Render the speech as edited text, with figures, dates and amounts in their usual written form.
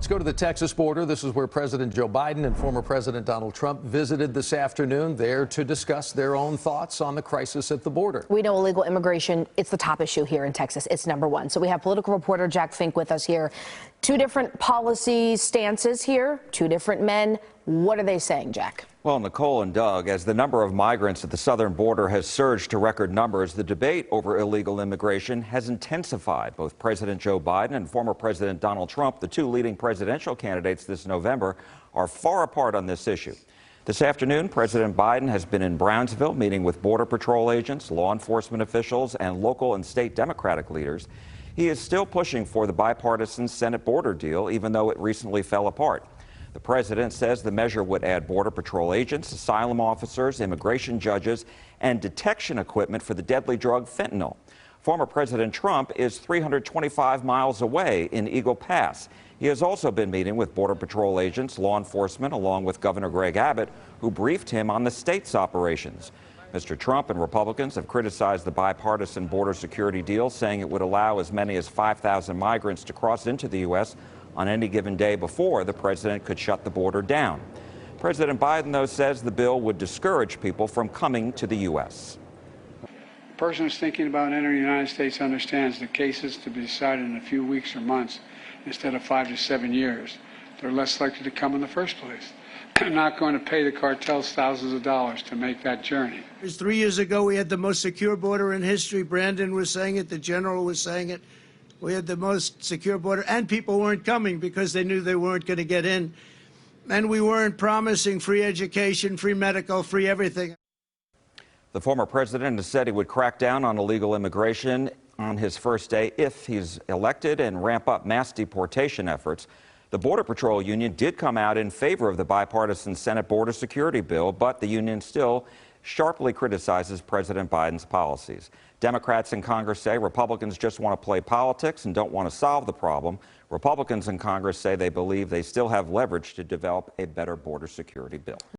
Let's go to the Texas border. This is where President Joe Biden and former President Donald Trump visited this afternoon, there to discuss their own thoughts on the crisis at the border. We know illegal immigration, it's the top issue here in Texas. It's number one. So we have political reporter Jack Fink with us here. Two different policy stances here, two different men. What are they saying, Jack? Well, Nicole and Doug, as the number of migrants at the southern border has surged to record numbers, the debate over illegal immigration has intensified. Both President Joe Biden and former President Donald Trump, the two leading presidential candidates this November, are far apart on this issue. This afternoon, President Biden has been in Brownsville meeting with Border Patrol agents, law enforcement officials, and local and state Democratic leaders. He is still pushing for the bipartisan Senate border deal, even though it recently fell apart. The president says the measure would add Border Patrol agents, asylum officers, immigration judges, and detection equipment for the deadly drug fentanyl. Former President Trump is 325 miles away in Eagle Pass. He has also been meeting with Border Patrol agents, law enforcement, along with Governor Greg Abbott, who briefed him on the state's operations. Mr. Trump and Republicans have criticized the bipartisan border security deal, saying it would allow as many as 5,000 migrants to cross into the U.S. on any given day before the president could shut the border down. President Biden, though, says the bill would discourage people from coming to the U.S. The person who's thinking about entering the United States understands the cases to be decided in a few weeks or months instead of 5 to 7 years. They're less likely to come in the first place. They're not going to pay the cartels thousands of dollars to make that journey. 3 years ago, we had the most secure border in history. Brandon was saying it. The general was saying it. We had the most secure border, and people weren't coming because they knew they weren't going to get in. And we weren't promising free education, free medical, free everything. The former president has said he would crack down on illegal immigration on his first day if he's elected and ramp up mass deportation efforts. The Border Patrol union did come out in favor of the bipartisan Senate border security bill, but the union still sharply criticizes President Biden's policies. Democrats in Congress say Republicans just want to play politics and don't want to solve the problem. Republicans in Congress say they believe they still have leverage to develop a better border security bill.